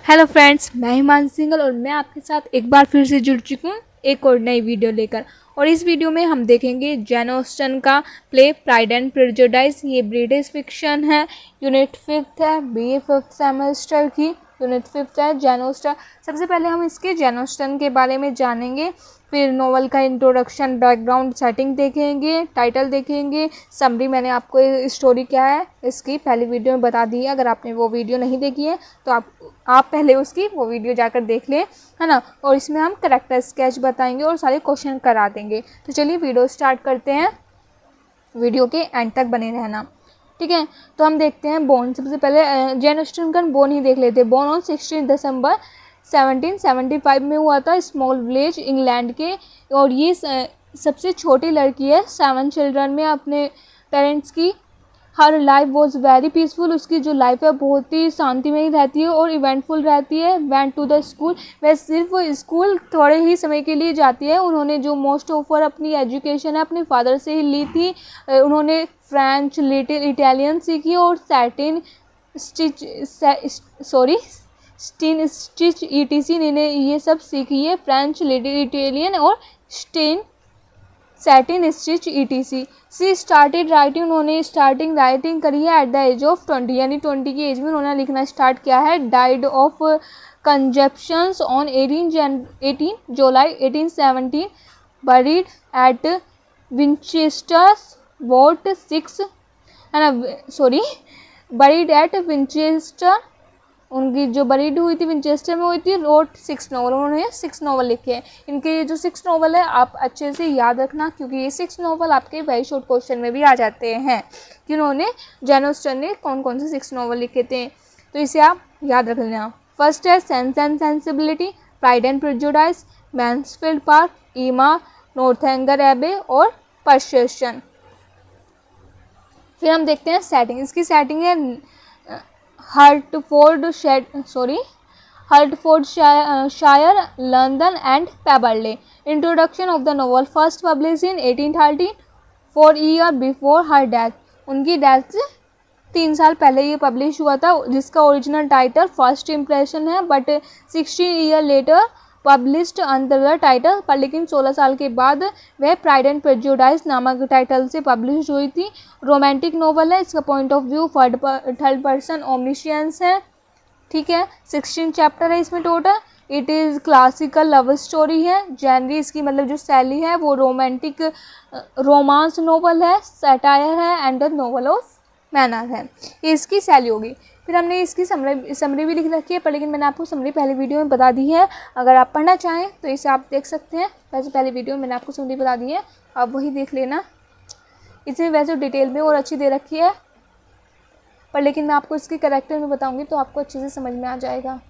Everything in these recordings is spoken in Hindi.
हेलो फ्रेंड्स, मैं हिमांशु सिंगल और मैं आपके साथ एक बार फिर से जुड़ चुकी हूँ एक और नई वीडियो लेकर। और इस वीडियो में हम देखेंगे जैन ऑस्टन का प्ले प्राइड एंड प्रेजुडिस। ये ब्रिटिश फिक्शन है, यूनिट 5th है, बीए 5th सेमेस्टर की यूनिट 5th है जैन ऑस्टन। सबसे पहले हम इसके जैन ऑस्टन के बारे में जानेंगे, फिर नोवेल का इंट्रोडक्शन, बैकग्राउंड सेटिंग देखेंगे, टाइटल देखेंगे, समरी मैंने आपको स्टोरी क्या है इसकी पहली वीडियो में बता दी है। अगर आपने वो वीडियो नहीं देखी है तो आप पहले उसकी वो वीडियो जाकर देख लें, है ना। और इसमें हम करेक्टर स्केच बताएंगे और सारे क्वेश्चन करा देंगे। तो चलिए वीडियो स्टार्ट करते हैं, वीडियो के एंड तक बने रहना, ठीक है। तो हम देखते हैं बोर्न। सबसे पहले जैन ऑस्टन का बोर्न ही देख लेते हैं। बोर्न ऑन 16 दिसंबर 1775 में हुआ था, स्मॉल विलेज इंग्लैंड के। और ये सबसे छोटी लड़की है 7 चिल्ड्रन में अपने पेरेंट्स की। हर लाइफ वॉज वेरी पीसफुल, उसकी जो लाइफ है बहुत ही शांतिमय रहती है और इवेंटफुल रहती है। वेंट टू द स्कूल, वह सिर्फ स्कूल थोड़े ही समय के लिए जाती है। उन्होंने जो मोस्ट ऑफर अपनी एजुकेशन है अपने फादर से ही ली थी। उन्होंने फ्रेंच, लिटिल इटालियन सीखी और स्टीन स्टिच ETC इन्हें ये सब सीखी है, फ्रेंच, लिटिल इटालियन और सैटिन स्टिच ETC। सी स्टार्टेड राइटिंग, उन्होंने स्टार्टिंग राइटिंग करी है एट द एज ऑफ 20, यानी 20 की एज में उन्होंने लिखना स्टार्ट किया है। Died of consumptions on 18 July 1817, buried at Winchester वोट 6, है ना, सॉरी, बरीड एट विंचेस्टर। उनकी जो बरीड हुई थी विंचेस्टर में हुई थी। रोट 6 नॉवल, उन्होंने 6 नॉवल लिखे हैं। इनके ये जो 6 नॉवल है आप अच्छे से याद रखना, क्योंकि ये 6 नॉवल आपके वेरी शॉर्ट क्वेश्चन में भी आ जाते हैं कि उन्होंने जैन ऑस्टन ने कौन कौन से 6 नॉवल लिखे थे। तो इसे आप याद रख लेना। फर्स्ट है sense and sensibility, pride and prejudice, Mansfield park, ईमा, नॉर्थएंगर एबे और परसेप्शन। फिर हम देखते हैं सेटिंग। इसकी सेटिंग है Hertfordshire, London and Pemberley. Introduction of the novel first publish in 1813, 4 year before her death. उनकी डेथ से 3 साल पहले ये पब्लिश हुआ था, जिसका ओरिजिनल टाइटल फर्स्ट इम्प्रेशन है, but 16 year later published under the title. पर लेकिन 16 साल के बाद वह प्राइड एंड प्रेजुडिस नामक टाइटल से पब्लिश हुई थी। रोमांटिक नॉवल है, इसका point of view third person ओमनिशियंस है, ठीक है। 16 चैप्टर है इसमें total. It is classical love story है। जनरी इसकी मतलब जो शैली है वो रोमांटिक रोमांस नॉवल है, सैटायर है and the novel of manner है, ये इसकी शैली होगी। फिर हमने इसकी समरी भी लिख रखी है, पर लेकिन मैंने आपको समरी पहली वीडियो में बता दी है। अगर आप पढ़ना चाहें तो इसे आप देख सकते हैं। वैसे पहली वीडियो में मैंने आपको समरी बता दी है, आप वही देख लेना। इसमें वैसे डिटेल में और अच्छी दे रखी है, पर लेकिन मैं आपको इसके कैरेक्टर में बताऊंगी तो आपको अच्छे से समझ में आ जाएगा।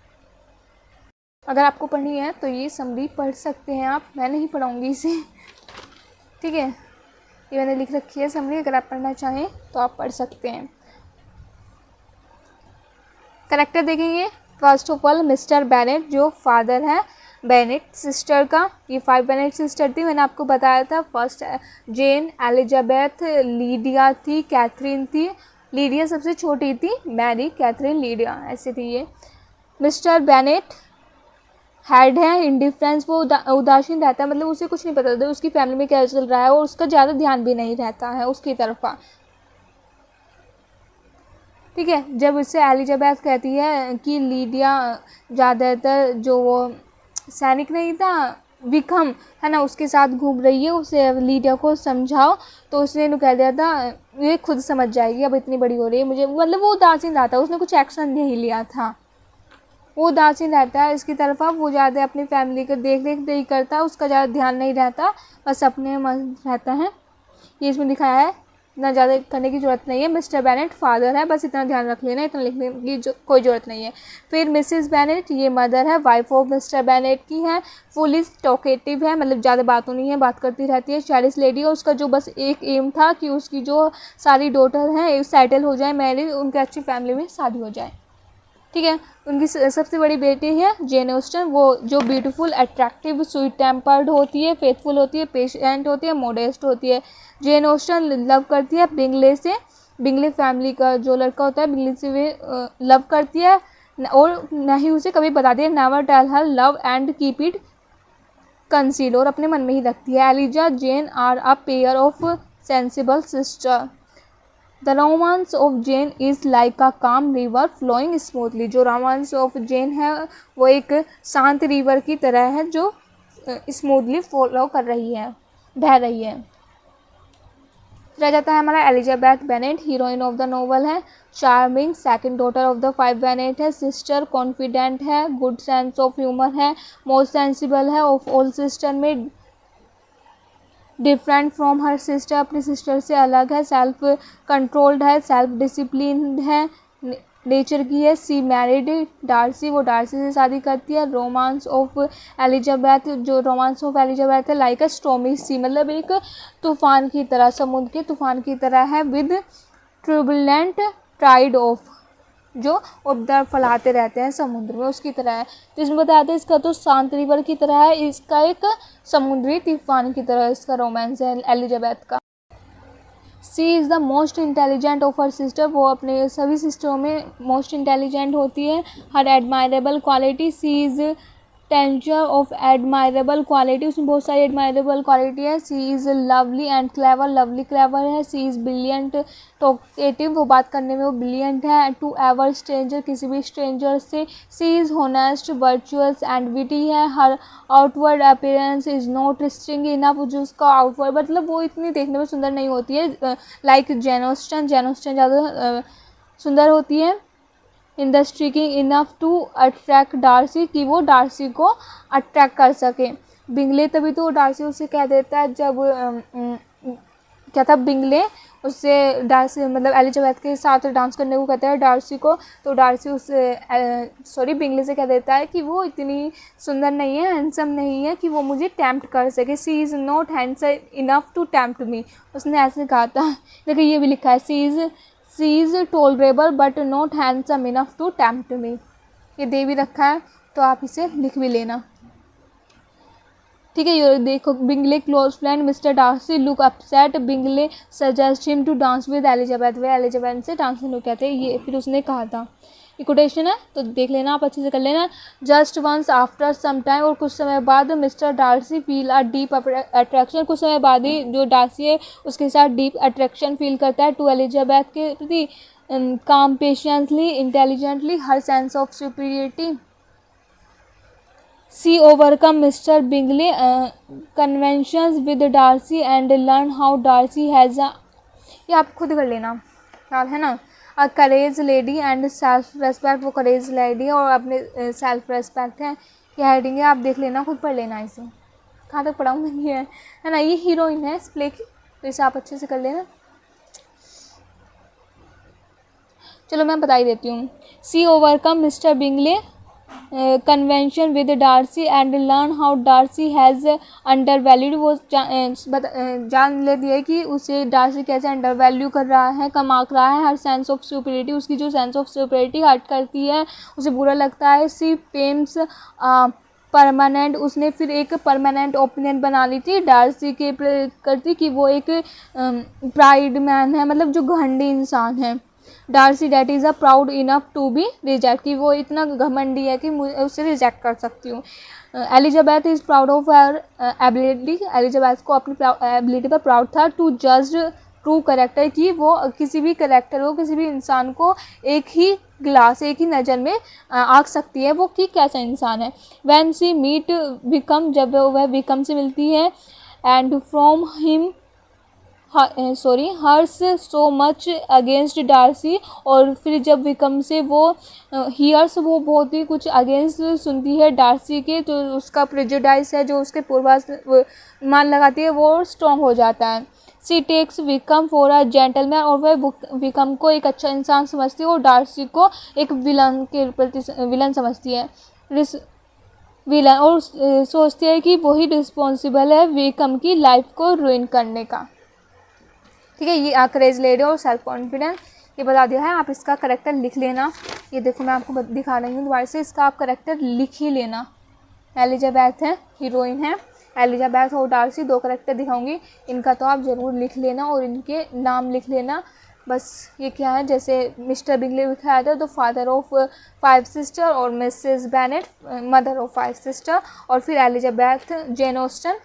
अगर आपको पढ़नी है तो ये समरी पढ़ सकते हैं आप, मैं नहीं पढ़ाऊँगी इसे, ठीक है। ये मैंने लिख रखी है समरी, अगर आप पढ़ना चाहें तो आप पढ़ सकते हैं। करेक्टर देखेंगे। First of all mister Bennett, जो फादर है बेनेट सिस्टर का। ये 5 बेनेट सिस्टर थी, मैंने आपको बताया था। फर्स्ट जेन, एलिजाबेथ, लीडिया थी, कैथरीन थी। लीडिया सबसे छोटी थी, मैरी, कैथरीन, लीडिया, ऐसे थी ये। मिस्टर बेनेट हेड है, इंडिफरेंस, वो उदासीन रहता है, मतलब उसे कुछ नहीं पता था उसकी फैमिली में क्या चल रहा है और उसका ज़्यादा ध्यान भी नहीं रहता है उसकी तरफा, ठीक है। जब उससे एलिजाबेथ कहती है कि लीडिया ज़्यादातर जो वो सैनिक नहीं था विकम, है ना, उसके साथ घूम रही है, उसे लीडिया को समझाओ, तो उसने कह दिया था ये खुद समझ जाएगी, अब इतनी बड़ी हो रही है मुझे, मतलब वो उदासीन रहता है, उसने कुछ एक्शन नहीं लिया था, वो उदासीन रहता है इसकी तरफा। वो ज़्यादा अपनी फैमिली को देख रेख नहीं करता, उसका ज़्यादा ध्यान नहीं रहता, बस अपने मन रहता है, ये इसमें दिखाया है। इतना ज़्यादा करने की ज़रूरत नहीं है। मिस्टर बेनेट फादर है, बस इतना ध्यान रख लेना, इतना लिखने की कोई ज़रूरत नहीं है। फिर मिसेस बेनेट, ये मदर है, वाइफ ऑफ मिस्टर बेनेट की है। फुली टॉकेटिव है, मतलब ज़्यादा बातों नहीं है, बात करती रहती है। चाइल्ड लेडी है, उसका जो बस एक एम था कि उसकी जो सारी डॉटर हैं सेटल हो जाए, मैरिज, उनके अच्छी फैमिली में शादी हो जाए, ठीक है। उनकी सबसे बड़ी बेटी है जेन ऑस्टन, वो जो ब्यूटीफुल, अट्रैक्टिव, स्वीट टेम्पर्ड होती है, फेथफुल होती है, पेशेंट होती है, मोडेस्ट होती है। जेन ऑस्टन लव करती है बिंगले से, बिंगले फैमिली का जो लड़का होता है बिंगले से वे लव करती है। और न ही उसे कभी बताती है, never tell her love and keep it conceal, और अपने मन में ही रखती है। Eliza Jane are a pair of sensible sister, the romance of Jane is like a calm river flowing smoothly. जो रोमांस ऑफ जेन है वो एक शांत रिवर की तरह है जो स्मूथली फॉलो कर रही है, बह रही है। रह जाता है हमारा Elizabeth Bennet, heroine of the novel है, charming, second daughter of the 5 Bennet है, सिस्टर, कॉन्फिडेंट है, गुड सेंस ऑफ ह्यूमर है, मोस्ट सेंसिबल है ऑफ ऑल सिस्टर में, डिफरेंट फ्रॉम हर सिस्टर, अपनी सिस्टर से अलग है, सेल्फ कंट्रोल्ड है, सेल्फ डिसिप्लिन है, नेचर की है। सी मैरिड डार्सी, वो डार्सी से शादी करती है। रोमांस ऑफ एलिजाबेथ, जो रोमांस ऑफ एलिजाबेथ है लाइक अ स्टॉर्मी सी, मतलब एक तूफान की तरह, समुद्र के तूफान की तरह है, विद ट्रूबुलेंट टाइड ऑफ, जो उपद्रव फैलाते रहते हैं समुद्र में, उसकी तरह है। तो इसमें बताते हैं इसका तो शांत रिवर की तरह है, इसका एक समुद्री तूफान की तरह इसका रोमांस है एलिजाबेथ का। She is the most intelligent of her sister, वो अपने सभी सिस्टरों में मोस्ट इंटेलिजेंट होती है। Her admirable quality, she is tincture of admirable quality, उसमें बहुत सारी एडमायरेबल क्वालिटी है। She is lovely and clever, lovely clever है। सी इज़ ब्रिलियंट टॉकेटिव, वो बात करने में वो ब्रिलियंट है। टू एवर स्ट्रेंजर, किसी भी स्ट्रेंजर से। She is honest, virtuous and witty है। Her outward appearance is not strong enough, जो उसका आउटवर्ड मतलब वो इतनी देखने में सुंदर नहीं होती है like Jane Austen, Jane Austen ज़्यादा सुंदर होती है। In the striking enough to attract Darcy, कि वो डार्सी को अट्रैक्ट कर सके। बिंगले, तभी तो डार्सी उसे कह देता है जब क्या था, बिंगले उससे डार्सी मतलब एलिजाबेथ के साथ डांस करने को कहता है डार्सी को, तो डार्सी उससे बिंगले से कह देता है कि वो इतनी सुंदर नहीं है, हैंडसम नहीं है कि वो मुझे टेम्प्ट कर सके। She is not handsome enough to tempt me, उसने ऐसे कहा था। देखिए ये भी लिखा है, she is tolerable but not handsome enough to tempt me, ये दे भी रखा है तो आप इसे लिख भी लेना, ठीक है। ये देखो, Bingley close friend mister Darcy look upset, Bingley suggest him to dance with Elizabeth, वे एलिजाबेथ से डांस करने को कहते हैं, ये फिर उसने कहा था। ये कोटेशन है तो देख लेना, आप अच्छे से कर लेना। Just once after some time, और कुछ समय बाद mister Darcy feel a deep attraction, कुछ समय बाद ही जो डार्सी है उसके साथ डीप अट्रैक्शन फील करता है टू एलिजाबेथ के प्रति, calm patiently intelligently, her sense of superiority. She overcome mister Bingley conventions with Darcy and learn how Darcy has a, ये आप खुद कर लेना, ख्याल है ना। A courage lady and self respect, वो करेज लेडी है और अपने सेल्फ रेस्पेक्ट है, ये हेडिंग है, आप देख लेना, खुद पढ़ लेना इसे, कहाँ तक पढ़ाऊँ मैं, ये है ना, ये हीरोइन है इस प्ले की, तो इसे आप अच्छे से कर लेना। चलो मैं बता ही देती हूँ। She overcome mister Bingley convention with Darcy and learn how Darcy has undervalued, वो जान लेती है कि उसे डार्सी कैसे अंडर वैल्यू कर रहा है, कम आंक रहा है। हर सेंस ऑफ सुपीरियरिटी, उसकी जो सेंस ऑफ सुपीरियरिटी हर्ट करती है, उसे बुरा लगता है। सी फेम्स परमानेंट, उसने फिर एक परमानेंट ओपिनियन बना ली थी डार्सी के करती कि वो एक प्राइड मैन है, मतलब जो घमंडी इंसान है। Darcy that is a proud enough to be reject, कि वो इतना घमंडी है कि मुझे उसे रिजेक्ट कर सकती हूँ। Elizabeth is proud of her ability, Elizabeth को अपनी एबिलिटी पर प्राउड था। टू जज ट्रू करेक्टर, कि वो किसी भी करेक्टर को, किसी भी इंसान को एक ही ग्लास, एक ही नज़र में आंक सकती है वो कि कैसा इंसान है। व्हेन सी मीट विकम, जब वह विकम से मिलती है, and from him hears so much against Darcy, और फिर जब विकम से वो हियर्स, वो बहुत ही कुछ अगेंस्ट सुनती है डार्सी के, तो उसका प्रेजुडाइज है जो उसके मान लगाती है वो स्ट्रॉन्ग हो जाता है। She takes Wickham for a gentleman, और वह विकम को एक अच्छा इंसान समझती है और डार्सी को एक विलन के प्रति विलन समझती है, विलन, और सोचती है कि वही रिस्पॉन्सिबल है विकम की लाइफ को रुइन करने का, ठीक है। ये करेज लेडी और सेल्फ कॉन्फिडेंस ये बता दिया है, आप इसका करेक्टर लिख लेना। ये देखो मैं आपको दिखा रही हूँ दोबारा से, इसका आप करेक्टर लिख ही लेना। एलिजाबेथ है, हीरोइन है, एलिजाबेथ और डार्सी, दो करेक्टर दिखाऊंगी, इनका तो आप ज़रूर लिख लेना और इनके नाम लिख लेना। बस ये क्या है, जैसे मिस्टर बिंगले दिखाया था तो फादर ऑफ 5 सिस्टर और Mrs Bennett mother of 5 sister, और फिर Elizabeth Jane Austen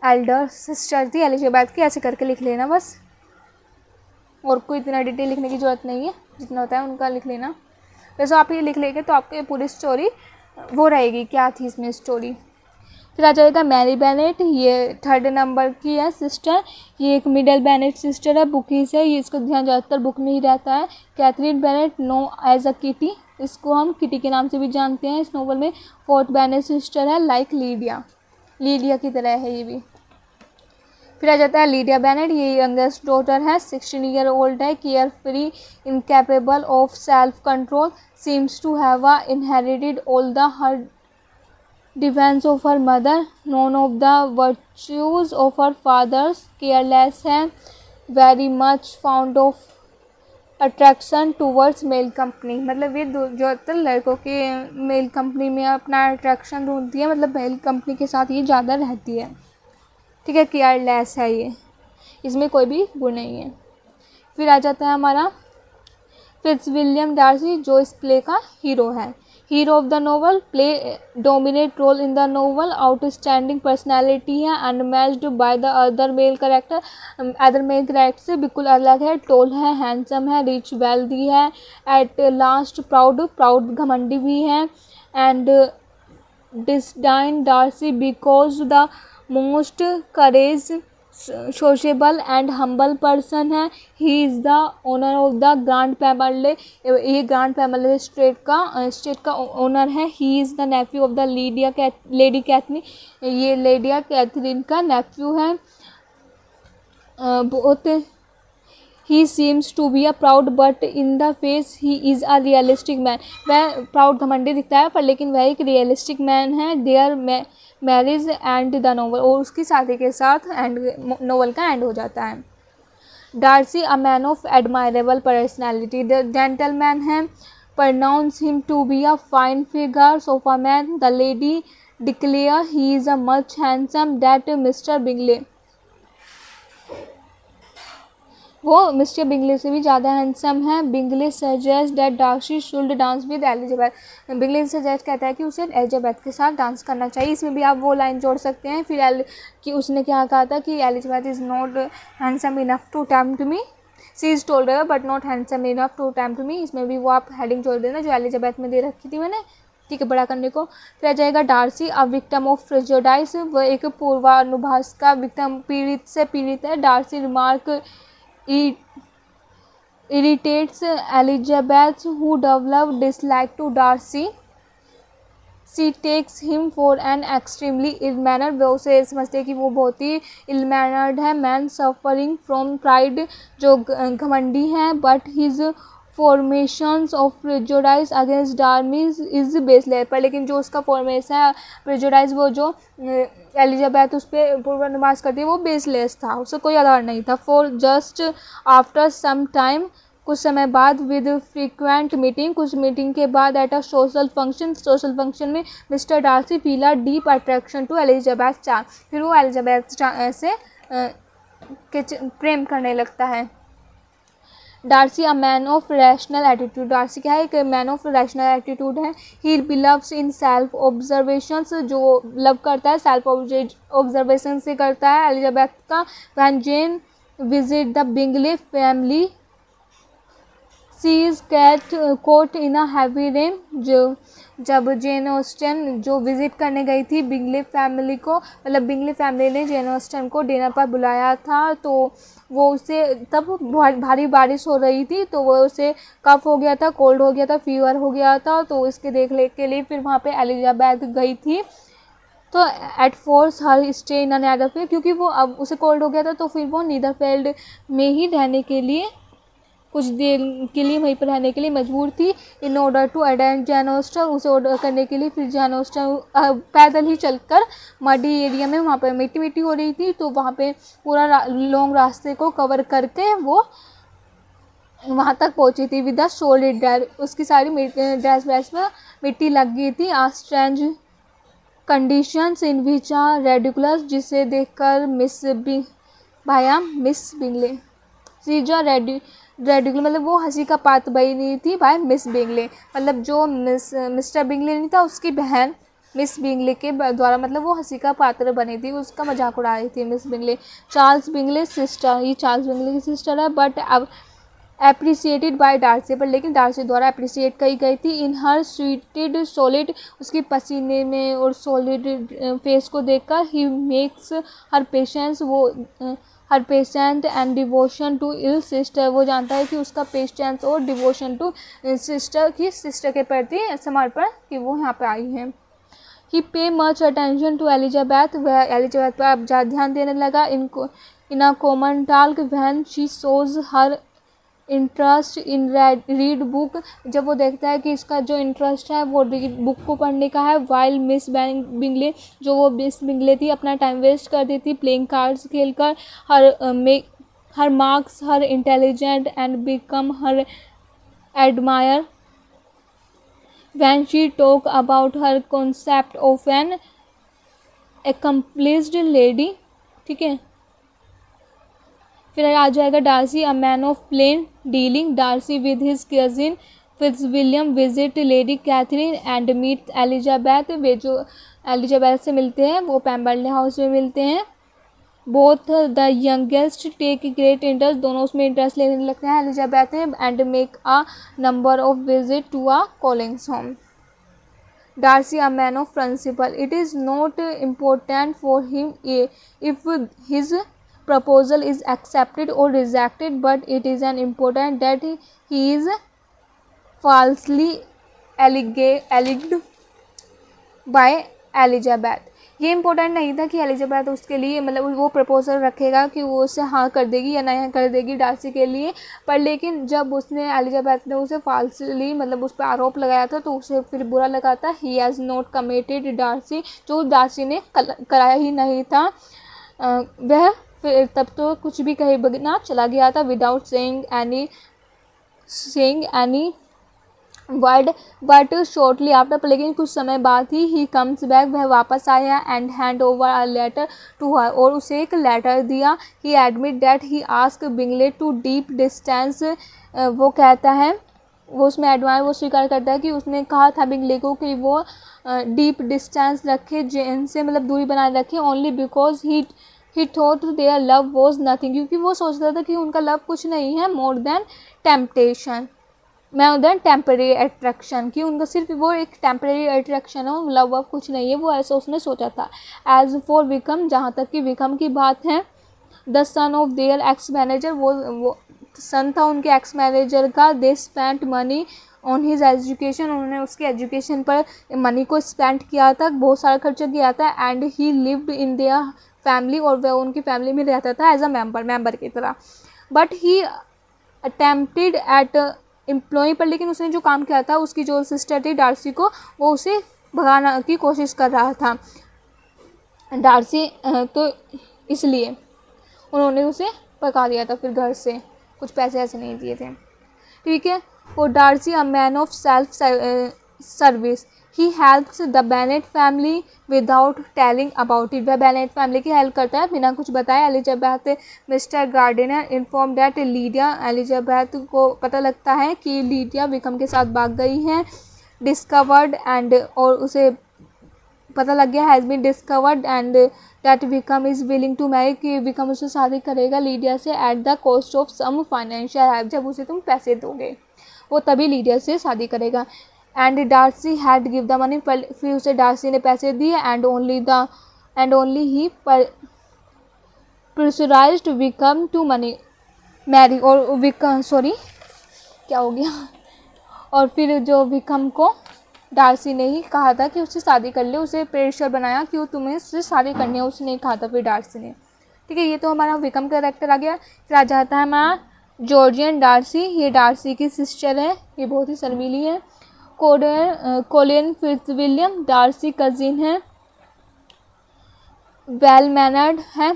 Elder sister थी एलिजाबेथ की, ऐसे करके लिख लेना बस। और कोई इतना डिटेल लिखने की ज़रूरत नहीं है, जितना होता है उनका लिख लेना। वैसे आप ये लिख लेंगे तो आपकी पूरी स्टोरी वो रहेगी, क्या थी इसमें स्टोरी। फिर आ जाएगा मैरी बेनेट, ये 3rd नंबर की है सिस्टर, ये एक मिडल बेनेट सिस्टर है, बुकीज है, ये इसका ध्यान ज़्यादातर बुक में ही रहता है। Catherine Bennet know as a Kitty, इसको हम किटी के नाम से भी जानते हैं इस नोवेल में। 4th बेनेट सिस्टर है लाइक लीडिया की तरह है ये भी। फिर आ जाता है लीडिया बेनेट, ये यंगेस्ट डॉटर है, 16 ईयर ओल्ड है, carefree, incapable of self control, seems to have inherited all the her defence of her mother, none of the virtues of her fathers, careless है, very much fond of attraction towards male company, मतलब ये ज़्यादातर लड़कों के मेल कंपनी में अपना अट्रैक्शन ढूंढती है, मतलब मेल कंपनी के साथ ये ज़्यादा रहती है। ठीक है, केयरलेस है ये, इसमें कोई भी गुण नहीं है। फिर आ जाता है हमारा फिट्जविलियम डार्सी, जो इस प्ले का हीरो है। Hero of the novel, play dominate role in the novel, outstanding personality है, unmatched by the other male character, other male character से बिल्कुल अलग है, टोल है, हैंडसम है, रिच वेल्दी है, एट लास्ट प्राउड घमंडी भी है, and disdain Darcy because the most courage sociable and humble person है। He is the owner of the grand Pemberley, ये ग्रांड पैमले स्टेट का ओनर है। He is the nephew of the lady Catherine, ये लेडिया कैथरीन का नेफ्यू है। बहुत ही seems to be a proud but in the face he is a realistic man, वह प्राउड घमंडी दिखता है पर लेकिन वह एक रियलिस्टिक मैन है। Their marriage and the novel, और उसकी शादी के साथ एंड नोवेल का एंड हो जाता है। Darcy a man of admirable personality, the gentleman है, pronounce him to be a fine figures of a man, the lady declare he is a much handsome that mister Bingley, वो मिस्टर बिंगले से भी ज़्यादा हैंडसम है। Bingley suggest that Darcy should dance with Elizabeth, Bingley suggest कहता है कि उसे एलिजाबेथ के साथ डांस करना चाहिए। इसमें भी आप वो लाइन जोड़ सकते हैं फिर कि उसने क्या कहा था कि Elizabeth is not handsome enough to tempt me, she is told her but not handsome enough to tempt me, इसमें भी वो आप हेडिंग जोड़ देना जो एलिजाबेथ में दे रखी थी मैंने, ठीक है, बड़ा करने को। फिर आ जाएगा Darcy a victim of prejudice, वह एक पूर्वानुभास का विक्टिम पीड़ित है। Darcy remark irritates Elizabeth, who developed dislike to Darcy. She takes him for an extremely ill-mannered, वो उसे समझते हैं कि वो बहुत ही ill-mannered है। Man suffering from pride, जो घमंडी है, but his formations of prejudice against Darcy is baseless, पर लेकिन जो उसका फॉर्मेशन है प्रेजुडाइज, वो जो एलिजाबेथ उस पर पूर्वानुमान करती है वो बेसलेस था, उससे कोई आधार नहीं था। For just after some time, कुछ समय बाद, विद फ्रीक्वेंट मीटिंग, कुछ मीटिंग के बाद, एट अ सोशल फंक्शन में mister Darcy feel a deep attraction to Elizabeth charm, फिर वो एलिजाबेथ से प्रेम करने लगता है। Darcy a man of rational attitude, Darcy क्या है, एक मैन ऑफ रैशनल एटीट्यूड है। He believes in self observations, जो लव करता है सेल्फ ऑब्जर्वेशन से करता है एलिजाबेथ का। When Jane visit the Bingley family, she is caught in a heavy rain, जो जब जेन ऑस्टन जो विज़िट करने गई थी बिंगले फैमिली को, मतलब बिंगले फैमिली ने जेन ऑस्टन को डिनर पर बुलाया था, तो वो उसे तब भारी बारिश हो रही थी, तो वो उसे कफ हो गया था, कोल्ड हो गया था, फीवर हो गया था, तो इसके देखने के लिए फिर वहाँ पे एलिजाबेथ गई थी। तो at force her stay in Netherfield, क्योंकि वो अब उसे कोल्ड हो गया था तो फिर वो नीदरफील्ड में ही रहने के लिए कुछ देर के लिए वहीं पर रहने के लिए मजबूर थी। In order to attend Jane Austen, उसे ऑर्डर करने के लिए फिर जैन ऑस्टन पैदल ही चलकर मडी एरिया में, वहाँ पर मिट्टी हो रही थी, तो वहाँ पे पूरा लॉन्ग रास्ते को कवर करके वो वहाँ तक पहुँची थी विद द सॉलिड ड्राइव, उसकी सारी ड्रेस व्रेस में मिट्टी लग गई थी। A strange conditions in which are ridiculous, जिसे देखकर मिस बिंगले सीजा रेडिकुलर मतलब वो हंसी का पात्र बनी थी बाय मिस बिंगले, मतलब जो मिस्टर बिंगले नहीं था उसकी बहन मिस बिंगले के द्वारा मतलब वो हंसी का पात्र बनी थी, उसका मजाक उड़ा रही थी miss Bingley. Charles Bingley sister, ये चार्ल्स बिंगले की सिस्टर है, बट अब अप्रिसिएटेड बाय डार्सी, पर लेकिन डार्सी द्वारा अप्रिसिएट की गई थी। इन हर स्वीटेड सॉलिड, उसकी पसीने में और सॉलिड फेस को देखकर ही मेक्स हर पेशेंस, वो her patient and devotion to ill sister, वो जानता है कि उसका पेशेंस और डिवोशन टू सिस्टर की सिस्टर के प्रति समर्पण कि वो यहाँ पे आई है। He pay much attention to Elizabeth, वह एलिजाबेथ पर अब ज़्यादा ध्यान देने लगा। इनको in a common talk when she shows her interest in read book, जब वो देखता है कि इसका जो इंटरेस्ट है वो रीड बुक को पढ़ने का है। वाइल मिस बिंगले, जो वो मिस बिंगले थी अपना टाइम वेस्ट करती थी प्लेइंग कार्ड्स खेलकर, हर marks her intelligent and become her admire when she talk about her concept of an accomplished lady। ठीक है, फिर आ जाएगा Darcy a man of plain dealing. Darcy with his cousin Fitzwilliam visit lady Catherine and meet Elizabeth, वे जो एलिजाबेथ से मिलते हैं वो पेम्बरले हाउस में मिलते हैं। Both the youngest take great interest, दोनों उसमें इंटरेस्ट लेने लगते हैं एलिजाबेथ में, and make a number of visit to a Collins home. Darcy, a man of principle, it is not important for him if his proposal is accepted or rejected, but it is an important that he is falsely alleged by Elizabeth। ये इम्पोर्टेंट नहीं था कि एलिजाबेथ उसके लिए मतलब वो प्रपोजल रखेगा कि वो उसे हाँ कर देगी या नहीं कर देगी डार्सी के लिए, पर लेकिन जब उसने एलिजाबेथ ने उसे फाल्सली मतलब उस पर आरोप लगाया था तो उसे फिर बुरा लगा था। He has not committed Darcy, जो डार्सी ने कराया ही नहीं था, वह फिर तब तो कुछ भी कहे बिना चला गया था without saying any word, but shortly after, पर लेकिन कुछ समय बाद ही कम्स बैक, वह वापस आया and hand over a letter to her, और उसे एक लेटर दिया। He admit that he ask Bingley to deep distance, वो कहता है वो उसमें एडवांस वो स्वीकार करता है कि उसने कहा था बिंगले को कि वो डीप डिस्टेंस रखे, जेन से मतलब दूरी बनाए रखे, only because he thought their love was nothing, क्योंकि वो सोचता था कि उनका लव कुछ नहीं है more than temptation, more than temporary attraction, कि उनका सिर्फ वो एक टेम्परेरी अट्रैक्शन है, लव वव कुछ नहीं है, वो ऐसा उसने सोचा था। एज फॉर विकम, जहाँ तक कि विकम की बात है, the son of their ex manager, वो सन था उनके एक्स मैनेजर का। They spent money on his education, उन्होंने उसके एजुकेशन पर मनी को स्पेंड किया था, बहुत सारा खर्चा किया था। And he lived in their family, और वह उनकी फैमिली में रहता था एज अ मेंबर की तरह। But he attempted at employ, पर लेकिन उसने जो काम किया था उसकी जो सिस्टर थी डार्सी को, वो उसे भगाना की कोशिश कर रहा था डार्सी, तो इसलिए उन्होंने उसे भगा दिया था फिर घर से, कुछ पैसे ऐसे नहीं दिए थे। ठीक है, और Darcy a man of self service, he helps the Bennet family without telling about it, वह बेनेट फैमिली की हेल्प करता है बिना कुछ बताए। Elizabeth mister Gardiner inform that Lydia, Elizabeth को पता लगता है कि लीडिया विकम के साथ भाग गई हैं। डिस्कवर्ड एंड, और उसे पता लग गया has been discovered and that Wickham is willing to marry, कि विकम उससे शादी करेगा लीडिया से at the cost of some financial help, जब उसे तुम पैसे दोगे वो तभी लीडिया से शादी करेगा। And Darcy had give the money, फिर उसे डार्सी ने पैसे दिए। And only he pressurised Wickham to money marry, और विकम क्या हो गया, और फिर जो विकम को डार्सी ने ही कहा था कि उससे शादी कर ले, उसे प्रेशर बनाया कि वो तुम्हें उससे शादी करनी है, उसने कहा था फिर डार्सी ने। ठीक है, ये तो हमारा विकम का कैरेक्टर आ गया। फिर आ जाता है हमारा जॉर्जियन डार्सी, ये डार्सी की सिस्टर है, ये बहुत ही शर्मीली है। कोलिन फिट्जविलियम डार्सी कजिन है, वेल मैनर्ड है।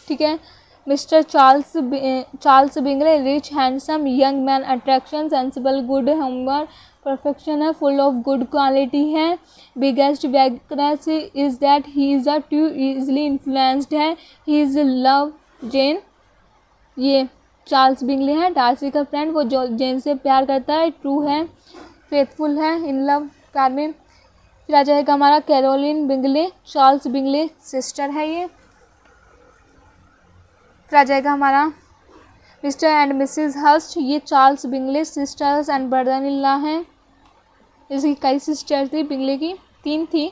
ठीक है, mister Charles Bingley rich handsome young man, attraction sensible good humour perfection है, फुल ऑफ गुड क्वालिटी है। Biggest weakness is that he is too easily influenced है, ही इज़ लव जेन, ये चार्ल्स बिंगले है, डार्सी का फ्रेंड, वो जो जेन से प्यार करता है, ट्रू है, फेथफुल है, इन लव, प्यार में। फिर आ जाएगा हमारा Caroline Bingley, Charles Bingley sister है ये। फिर आ जाएगा हमारा मिस्टर एंड मिसेस हस्ट, ये Charles Bingley sisters and brother in law हैं। इसकी कई सिस्टर थी, बिंगले की 3 थी।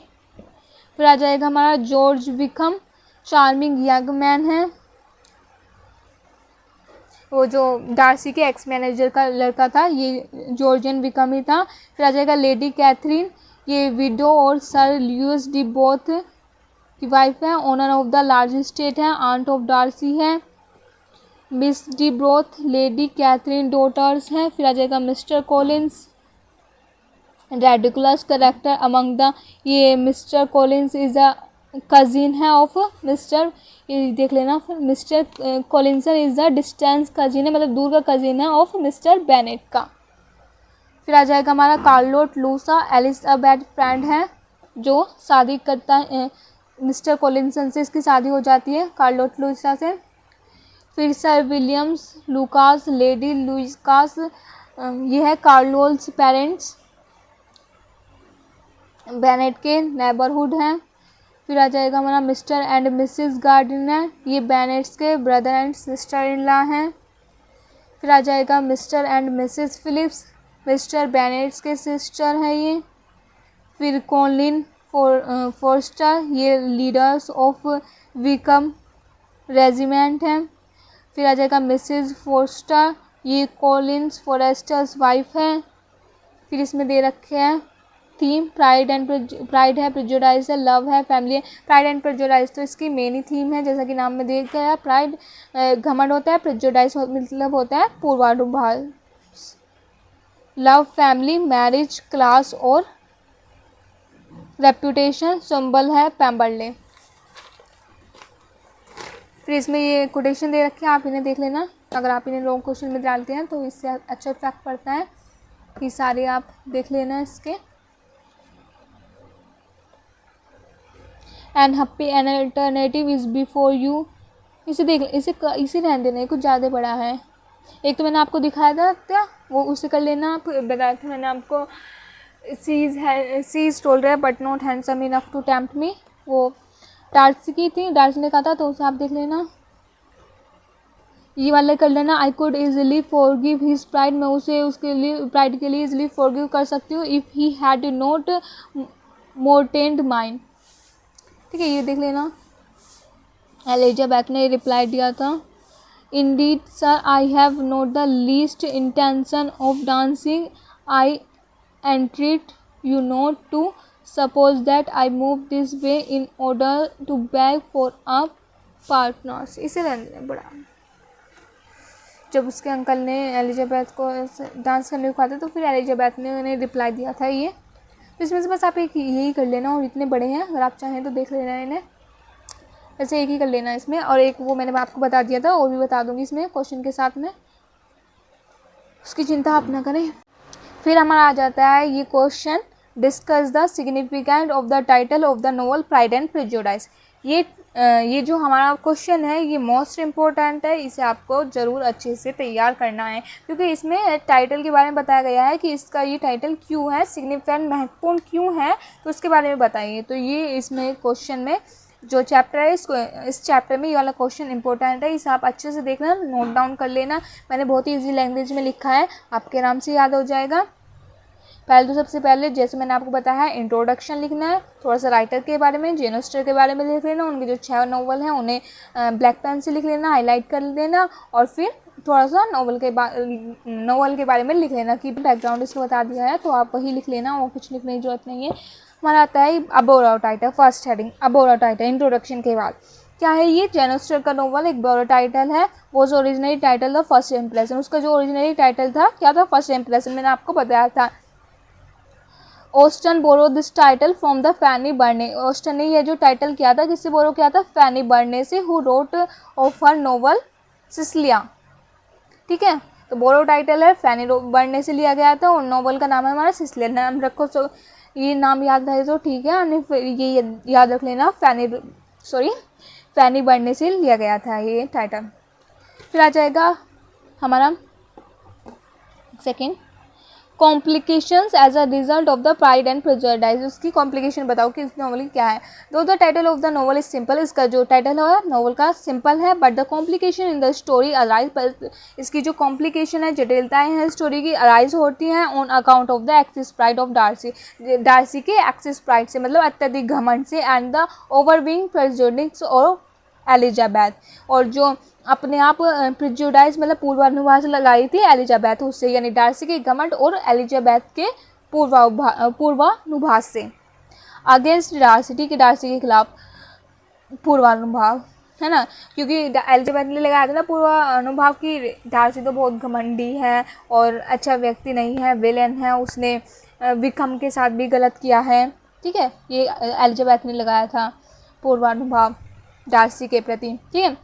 फिर आ जाएगा हमारा George Wickham, charming young man है, वो जो डार्सी के एक्स मैनेजर का लड़का था, ये जॉर्जियन विकम ही था। फिर आ जाएगा लेडी कैथरीन, ये विडो और सर ल्यूइस डी बोथ की वाइफ है, owner of the large estate है, आंट ऑफ डार्सी है। Miss de Bourgh, lady Catherine daughters हैं। फिर आ जाएगा mister Collins, ridiculous character among the, ये mister Collins is a cousin है ऑफ मिस्टर, ये देख लेना, फिर mister Collins is the distance cousin है, मतलब दूर का कजिन है ऑफ मिस्टर बेनेट का। फिर आ जाएगा हमारा कार्लोट लूसा, एलिजाबेथ फ्रेंड है, जो शादी करता है मिस्टर कॉलिंसन से, इसकी शादी हो जाती है कार्लोट लूसा से। फिर sir Williams Lucas, lady Lucas, ये है कार्लोल्स पेरेंट्स, बेनेट के नेबरहुड हैं। फिर आ जाएगा हमारा मिस्टर एंड मिसेस गार्डिनर, ये बेनेट्स के brother and sister in law हैं। फिर आ जाएगा mister and missus Philips, mister Bennets के सिस्टर हैं ये। फिर कॉलिन फोर्स्टर, ये लीडर्स ऑफ विकम रेजिमेंट हैं। फिर आ जाएगा मिसेस फोर्स्टर, ये कॉलिन्स फॉरेस्टर्स वाइफ है। फिर इसमें दे रखे हैं थीम, प्राइड है, प्रेजुडाइज है, लव है, फैमिली है। प्राइड एंड प्रेजुडाइज तो इसकी मेन ही थीम है, जैसा कि नाम में देख गया। प्राइड घमंड होता है, प्रेजुडाइज मतलब होता है पूर्वानुभाव। लव फैमिली, मैरिज, क्लास और रेप्यूटेशन, सिंबल है पैम्बरले। फिर इसमें ये कोटेशन दे रखे हैं, आप इन्हें देख लेना, अगर आप इन्हें लॉन्ग क्वेश्चन में डालते हैं तो इससे अच्छा इफेक्ट पड़ता है, ये सारे आप देख लेना इसके। And happy an alternative is before you, इसे देख, इसे रहने देना, कुछ ज़्यादा बड़ा है। एक तो मैंने आपको दिखाया था क्या, वो उसे कर लेना, आप बताया था मैंने आपको, सी इज़ टोल्ड है but not handsome enough to tempt me, वो डार्सी की थी, डार्सी ने कहा था, तो उसे आप देख लेना। ये वाला कर लेना, I could easily forgive his pride, मैं उसे उसके लिए प्राइड के लिए ईजिली फॉरगिव कर सकती हूँ, if he had not mortified mine. ठीक है, ये देख लेना। एलिजाबेथ ने रिप्लाई दिया था, indeed sir I have not the least intention of dancing, I entreat you not to suppose that I move this way in order to beg for a partners. इसे रहने बड़ा, जब उसके अंकल ने एलिजाबेथ को डांस करने को कहा था तो फिर एलिजाबेथ ने उन्हें रिप्लाई दिया था ये। तो इसमें से बस आप एक यही कर लेना, और इतने बड़े हैं, अगर आप चाहें तो देख लेना इन्हें, ऐसे एक ही कर लेना इसमें। और एक वो मैंने आपको बता दिया था, और भी बता दूंगी इसमें क्वेश्चन के साथ में, उसकी चिंता आप ना करें। फिर हमारा आ जाता है ये question, discuss the significant of the title of the novel pride and prejudice. ये जो हमारा क्वेश्चन है ये मोस्ट इम्पोर्टेंट है, इसे आपको ज़रूर अच्छे से तैयार करना है, क्योंकि इसमें टाइटल के बारे में बताया गया है कि इसका ये टाइटल क्यों है, सिग्निफिकेंट महत्वपूर्ण क्यों है, तो उसके बारे में बताइए। तो ये इसमें क्वेश्चन में जो चैप्टर है, इस चैप्टर में ये वाला क्वेश्चन इंपॉर्टेंट है, इसे आप अच्छे से देखना, नोट डाउन कर लेना। मैंने बहुत ही ईजी लैंग्वेज में लिखा है, आपके आराम से याद हो जाएगा। पहले तो सबसे पहले जैसे मैंने आपको बताया है, इंट्रोडक्शन लिखना है, थोड़ा सा राइटर के बारे में, जेन ऑस्टन के बारे में लिख लेना, उनके जो 6 नॉवल हैं उन्हें ब्लैक पेन से लिख लेना, हाईलाइट कर देना, और फिर थोड़ा सा नॉवल के बारे में लिख लेना कि बैकग्राउंड इसको बता दिया है, तो आप वही लिख लेना, और कुछ लिखने की जरूरत नहीं है। हमारा आता है अबोरा टाइटल, फर्स्ट हेडिंग अबोरा टाइटल, इंट्रोडक्शन के बाद क्या है, ये जेन ऑस्टन का नॉवल एक बोरो टाइटल है, वो जो ओरिजिनली टाइटल था फर्स्ट इम्प्रेशन, उसका जो ओरिजिनली टाइटल था क्या था, फर्स्ट इम्प्रेशन, मैंने आपको बताया था। Austen borrow this title from the Fanny Burney, Austen ने यह जो टाइटल किया था किससे बोरो किया था, फैनी बर्ने से, who wrote of her novel Sicilia. ठीक है, तो बोरो टाइटल है, फैनी बर्ने से लिया गया था, और नोवेल का नाम है हमारा सिसिलिया। नाम रखो, तो ये नाम याद रहे तो ठीक है, नहीं फिर ये याद रख लेना, फैनी बर्ने से लिया गया था ये टाइटल। फिर आ जाएगा हमारा second, complications as a result of the pride and prejudice. उसकी कॉम्प्लिकेशन बताओ कि इस नॉवल क्या है। Though the title of the novel is simple, इसका जो टाइटल है नॉवल का सिंपल है, but the complication in the story arise, पर इसकी जो कॉम्प्लिकेशन है, जटिलताएं हैं स्टोरी की, अराइज होती हैं on account of the excess pride of Darcy, Darcy के एक्सेस प्राइड से, मतलब अत्यधिक घमंड से, एंड द ओवरविंग प्रेजुडिस और एलिजाबेथ, और जो अपने आप प्रिजुडाइज मतलब पूर्वानुभाव लगाई थी एलिजाबेथ उससे, यानी डार्सी के घमंड और एलिजाबेथ के पूर्वानुभाव से, अगेंस्ट डार्सी के, डार्सी के खिलाफ पूर्वानुभाव, है ना, क्योंकि एलिजाबेथ ने लगाया था ना पूर्वानुभाव की डार्सी तो बहुत घमंडी है और अच्छा व्यक्ति नहीं है, विलेन है, उसने विक्रम के साथ भी गलत किया है, ठीक है, ये एलिजाबेथ ने लगाया था पूर्वानुभाव डार्सी के प्रति, ठीक है।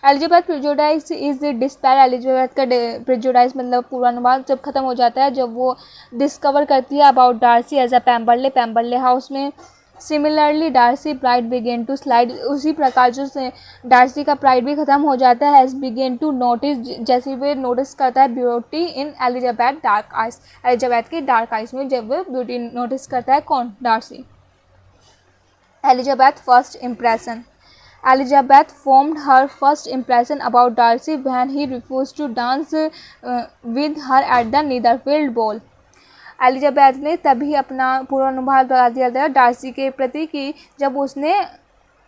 Elizabeth prejudice is despair, Elizabeth का प्रेजुडिस मतलब पूर्वानुमान जब खत्म हो जाता है, जब वो डिस्कवर करती है about Darcy as a Pemberley house में। Similarly Darcy pride begin to slide, उसी प्रकार जो डार्सी का प्राइड भी खत्म हो जाता है, एज बिगेन टू नोटिस, जैसे वे नोटिस करता है beauty in Elizabeth dark eyes, Elizabeth की डार्क आइज में जब वो ब्यूटी नोटिस करता है, कौन, Darcy. Elizabeth first impression, Elizabeth formed her first impression about Darcy when he refused to dance with her at the Netherfield ball. Elizabeth ने तभी अपना पूर्वानुमान लगा दिया था डार्सी के प्रति कि जब उसने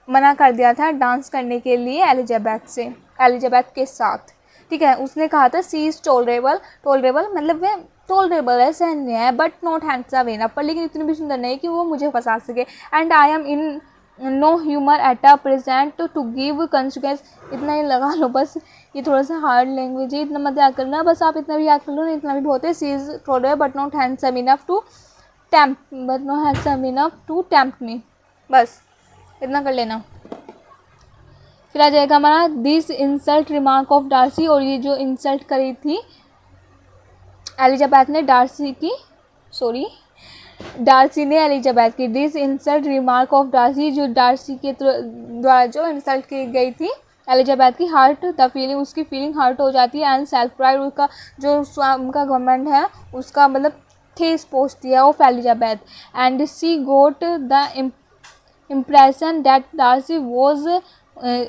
मना कर दिया था डांस करने के लिए एलिजाबेथ के साथ, ठीक है। उसने कहा था सी इज़ टॉलरेबल मतलब वह टॉलरेबल है, सहनीय है, बट नॉट हैंडसम इनफ, पर लेकिन इतनी भी सुंदर नहीं कि वो मुझे फंसा सके, and I am in no humour at a present to give consequence. इतना ही लगा लो बस, ये थोड़ा सा हार्ड लैंग्वेज है, इतना मत याद करना, बस आप इतना भी याद कर लो ना, इतना भी बहुत है। She is tolerable but not handsome enough to tempt me, बस इतना कर लेना। फिर आ जाएगा हमारा this insult remark of Darcy, और ये जो इंसल्ट करी थी एलिजाबेथ ने डार्सी ने एलिजाबेथ की, this insult remark of Darcy, जो डार्सी के द्वारा जो इंसल्ट की गई थी एलिजाबेथ की, हार्ट द फीलिंग, उसकी फीलिंग हर्ट हो जाती है, एंड सेल्फ प्राइड, उसका जो उनका घमंड है उसका मतलब ठेस पहुँचती है of Elizabeth, and she got the impression that Darcy was,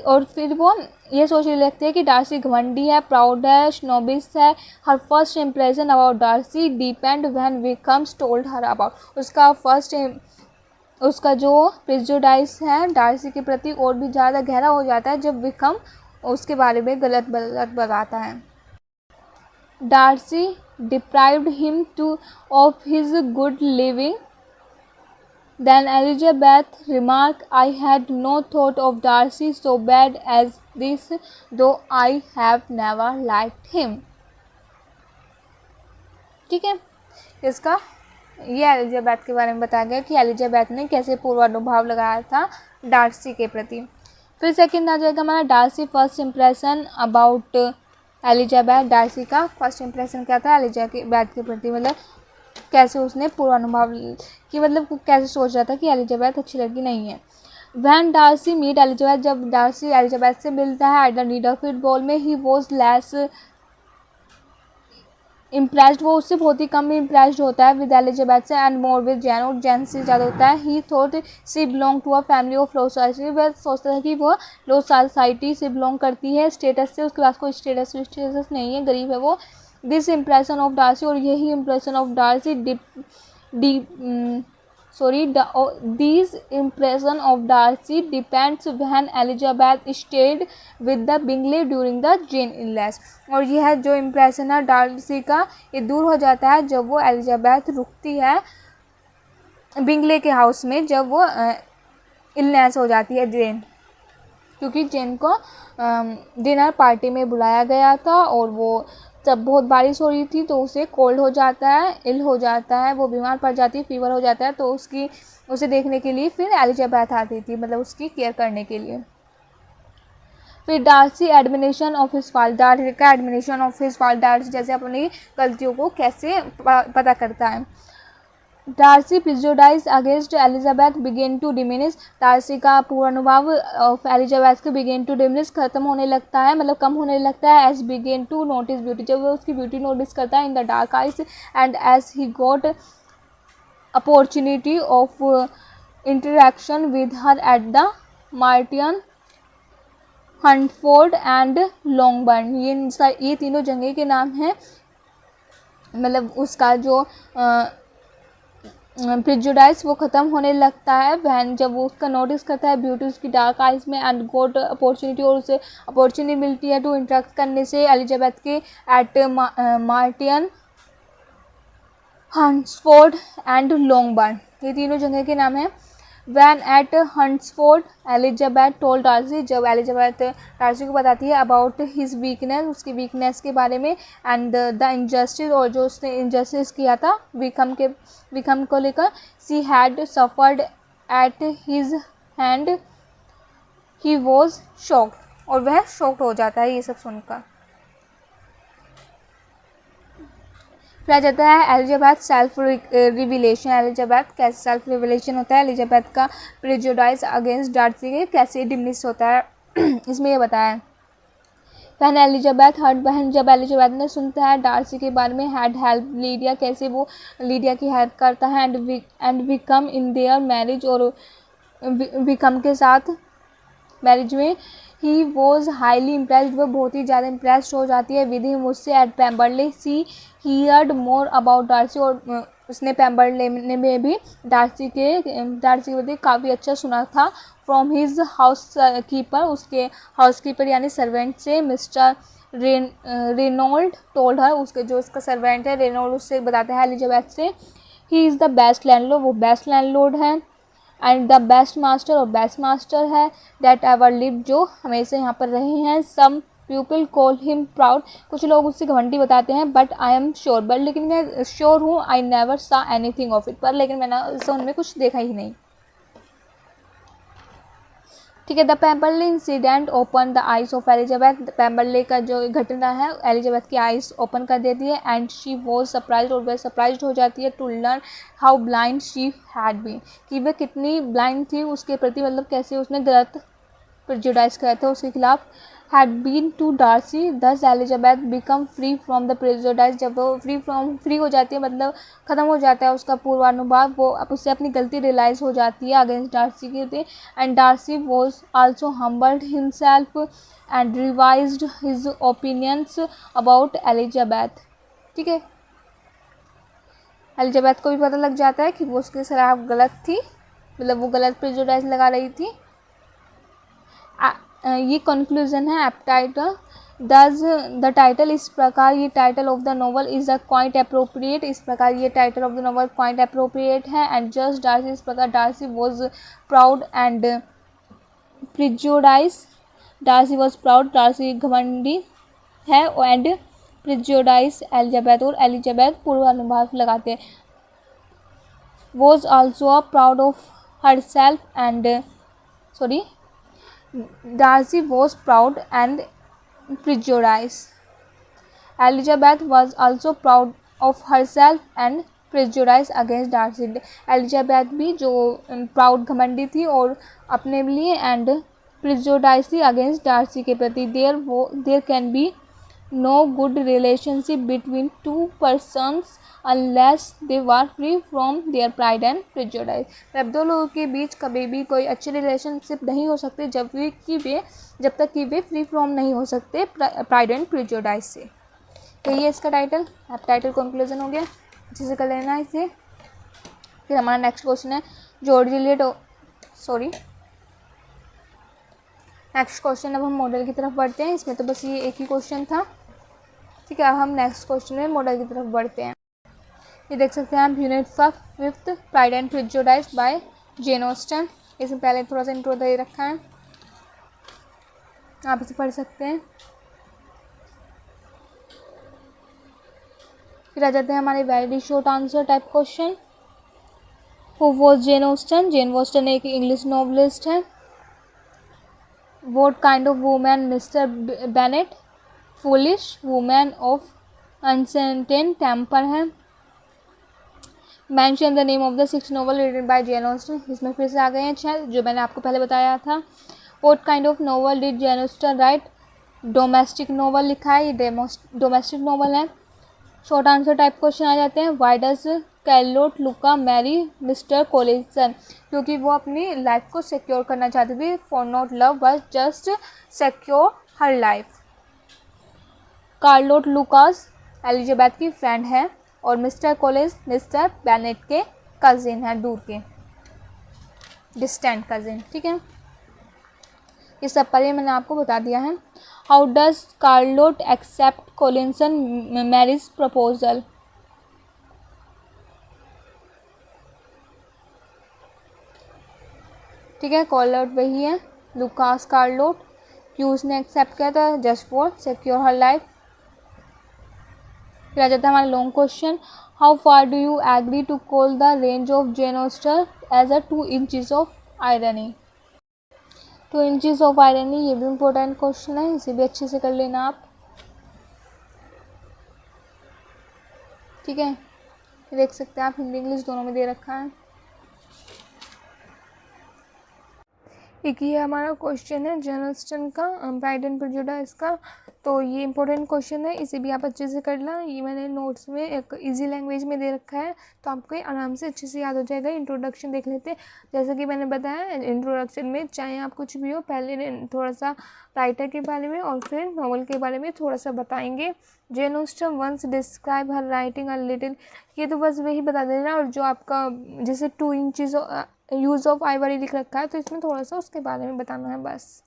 और फिर वो ये सोचने लगती है कि डार्सी घमंडी है, प्राउड है, स्नोबिश है। Her first impression about Darcy depend when Wickhams told her about, उसका जो प्रेजुडाइस है डार्सी के प्रति और भी ज़्यादा गहरा हो जाता है जब विकम उसके बारे में गलत बताता है। Darcy deprived him of his good living, then Elizabeth remarked, I had no thought of Darcy so bad as this, though I have never liked him. ठीक है, इसका ये एलिजाबेथ के बारे में बताया गया कि एलिजाबेथ ने कैसे पूर्वानुभाव लगाया था डार्सी के प्रति। फिर सेकंड आ जाएगा हमारा Darcy first impression about Elizabeth. Darcy का फर्स्ट इम्प्रेशन क्या था एलिजाबेथ के प्रति, मतलब कैसे उसने पूर्वानुभाव कि मतलब कैसे सोच रहा था कि एलिजाबेथ अच्छी लड़की नहीं है। वैन डार्सी मीट एलिजाबेथ, जब डार्सी एलिजाबेथ से मिलता है एट द नीदरफील्ड बॉल में, ही वॉज लेस इम्प्रेस्ड, वो उससे बहुत ही कम इम्प्रेस्ड होता है विद एलिजाबेथ से, एंड मोर विद जैन से ज़्यादा होता है। He thought she belong to a family of low society, वह सोचता है कि वो लो सोसाइटी से बिलोंग करती है, स्टेटस से उसके पास कोई स्टेटस नहीं है, गरीब है वो। दिस इम्प्रेशन ऑफ डार्सी, और यही impression of Darcy this impression of Darcy depends when Elizabeth stayed with the Bingley during the Jane illness, और यह जो इम्प्रेशन है डार्सी का ये दूर हो जाता है जब वो एलिजाबेथ रुकती है बिंगले के हाउस में, जब वो इलनेस हो जाती है जेन, क्योंकि जेन को डिनर पार्टी में बुलाया गया था और वो जब बहुत बारिश हो रही थी तो उसे कोल्ड हो जाता है, इल हो जाता है, वो बीमार पड़ जाती है, फीवर हो जाता है, तो उसे देखने के लिए फिर एलिजाबेथ आती थी, मतलब उसकी केयर करने के लिए। फिर Darcy admission of his fault, Darcy का admission of his fault, Darcy जैसे अपनी गलतियों को कैसे पता करता है। Darcy prejudice against Elizabeth began to diminish. Darcy का पूर्वानुभाव ऑफ एलिजाबेथ के बिगेन टू डिमिनिश खत्म होने लगता है, मतलब कम होने लगता है। As began to notice beauty, जब वो उसकी ब्यूटी नोटिस करता है in the dark eyes, and as he got opportunity of interaction with her at the Meryton, Hunsford and Longbourn. ये तीनों जगह के नाम हैं। मतलब उसका जो प्रिजुडाइज वो ख़त्म होने लगता है वैन जब वो उसका नोटिस करता है ब्यूटी उसकी डार्क आइज में, एंड गोट अपॉर्चुनिटी, और उसे अपॉर्चुनिटी मिलती है टू इंटरेक्ट करने से एलिजाबेथ के at Meryton, Hunsford and Longbourn. ये तीनों जगह के नाम हैं। When at Hunsford Elizabeth told Darcy, जब एलिजाबेथ डार्सी को बताती है अबाउट हिज वीकनेस, उसकी वीकनेस के बारे में, एंड द इनजस्टिस, और जो उसने इनजस्टिस किया था विकम को लेकर। She had suffered at his hand, he was shocked, और वह शॉक्ड हो जाता है ये सब सुनकर। फिर आ जाता है एलिजाबेथ सेल्फ रिविलेशन। एलिजाबेथ कैसे सेल्फ रिविलेशन होता है, एलिजाबेथ का प्रिजुडाइज अगेंस्ट डार्सी के कैसे डिमिनिश होता है इसमें ये बताया है। वैन एलिजाबेथ हर्ड, बहन जब एलिजाबेथ ने सुनता है डार्सी के बारे में, हैड हेल्प लीडिया, कैसे वो लीडिया की हेल्प करता है, and Wickham in their marriage, और विकम के साथ मैरिज में। ही वॉज हाईली इम्प्रेस्ड, वह बहुत ही ज़्यादा इम्प्रेस्ड हो जाती है विद हिम, उससे at Pemberley. She heard more about Darcy, और उसने पेम्बरले में भी डार्सी के प्रति काफ़ी अच्छा सुना था। फ्रॉम हिज हाउस कीपर, उसके हाउस कीपर यानी सर्वेंट से। मिस्टर रेनोल्ड टोल्ड हर, उसके जो उसका सर्वेंट है रेनोल्ड उससे बताता है एलिजाबेथ से। He is the best landlord, वो बेस्ट लैंडलॉर्ड है। एंड द बेस्ट मास्टर, और बेस्ट मास्टर है दैट एवर लिव, जो हमेशा यहाँ पर रहे हैं। Some people call him proud, कुछ लोग उससे घमंडी बताते हैं। But I am sure, but लेकिन मैं श्योर हूँ, I never saw anything of it, पर लेकिन मैंने उससे उनमें कुछ देखा ही नहीं। ठीक है। The Pemberley incident open the eyes of Elizabeth, Pemberley का जो घटना है एलिजाबेथ की आइज ओपन कर देती है। एंड शी वॉज सरप्राइज, और वह सरप्राइज हो जाती है to learn how blind she had been, कि वह कितनी ब्लाइंड थी उसके प्रति, मतलब कैसे उसने गलत प्रेजुडाइज किया था उसके खिलाफ। हैड बीन टू डार्सी, दस Elizabeth become free from the prejudice, जब वो फ्री हो जाती है, मतलब ख़त्म हो जाता है उसका पूर्वानुभाव, वो अब उससे अपनी गलती रियलाइज़ हो जाती है अगेंस्ट डार्सी के थे। And Darcy was also humbled himself and revised his opinions about Elizabeth. ठीक है। एलिजाबेथ को भी पता लग जाता है कि वो उसके खिलाफ गलत थी, मतलब वो गलत प्रेजुडाइज लगा रही थी। ये कंक्लूजन है apt title. Thus the title, इस प्रकार ये title of the novel is a quite appropriate, इस प्रकार ये title of the novel quite appropriate है। एंड जस्ट डार्सी, इस प्रकार Darcy was proud and prejudice, Darcy was proud, Darcy घमंडी है, एंड प्रिजुडाइज एलिजाबेथ, और एलिजाबेथ पूर्वानुभाव लगाते। Was also proud of herself and Darcy was proud and prejudiced. Elizabeth was also proud of herself and prejudiced against Darcy. Elizabeth भी जो प्राउड घमंडी थी और अपने लिए एंड प्रिजुडाइज थी अगेंस्ट डार्सी के प्रति। There can be no good relationship between two persons unless they were free from their pride and prejudice. अब दो लोगों के बीच कभी भी कोई अच्छी रिलेशनशिप नहीं हो सकती जब तक कि वे फ्री फ्रॉम नहीं हो सकते प्राइड एंड प्रेजुडाइज से। तो ये इसका टाइटल, अब टाइटल कंक्लूजन हो गया, अच्छे से कर लेना इसे। फिर हमारा नेक्स्ट क्वेश्चन है नेक्स्ट क्वेश्चन अब हम मॉडल की तरफ बढ़ते हैं। इसमें तो बस ये एक ही क्वेश्चन था। ठीक है, अब हम नेक्स्ट क्वेश्चन में मॉडल की तरफ बढ़ते हैं। ये देख सकते हैं आप, unit 5 Pride and Prejudice by Jane Austen. इसमें पहले थोड़ा सा इंट्रो दे रखा है, आप इसे पढ़ सकते हैं। फिर आ जाते हैं हमारे very short answer type question. Who was gen Austen? Jane Austin एक इंग्लिश नॉवलिस्ट है। What kind of woman Mr. Bennet? Foolish woman of uncertain temper है। Mention the name of the 6 novel written by Jane Austen. इसमें फिर से आ गए हैं 6 जो मैंने आपको पहले बताया था। What kind of novel did Jane Austen write? Domestic novel लिखा है, ये डोमेस्टिक नॉवल है। शॉर्ट आंसर टाइप क्वेश्चन आ जाते हैं। Why does Charlotte Lucas marry mister Collins? क्योंकि वो अपनी लाइफ को सिक्योर करना चाहती थी। For not love but just secure her life. Charlotte Lucas Elizabeth की फ्रेंड है और मिस्टर कोलिस मिस्टर बेनेट के कजिन है, दूर के डिस्टेंट कजिन। ठीक है, ये सब पर ये मैंने आपको बता दिया है। How does Charlotte accept Collins marriage proposal? ठीक है, कार्लोट वही है, लुकास कार्लोट। क्यूज ने एक्सेप्ट किया था just for secure her life. फिर आ जाता है हमारा long question. How far do you agree to call the range of Jane Austen as a 2 inches of irony? 2 inches of irony, ये भी इम्पोर्टेंट क्वेश्चन है, इसे भी अच्छे से कर लेना आप। ठीक है, देख सकते हैं आप, हिंदी इंग्लिश दोनों में दे रखा है। एक ये हमारा क्वेश्चन है जेन ऑस्टन का, प्राइड एंड प्रेजुडिस का। तो ये इंपॉर्टेंट क्वेश्चन है, इसे भी आप अच्छे से कर लें। ये मैंने नोट्स में एक इजी लैंग्वेज में दे रखा है, तो आपको आराम से अच्छे से याद हो जाएगा। इंट्रोडक्शन देख लेते हैं। जैसे कि मैंने बताया इंट्रोडक्शन में, चाहे आप कुछ भी हो, पहले थोड़ा सा राइटर के बारे में और फिर नॉवल के बारे में थोड़ा सा बताएंगे। Jane Austen once describe her writing a little, ये तो बस वही बता देना। और जो आपका जैसे 2 इंचेस यूज़ ऑफ आइवरी लिख रखा है, तो इसमें थोड़ा सा उसके बारे में बताना है बस।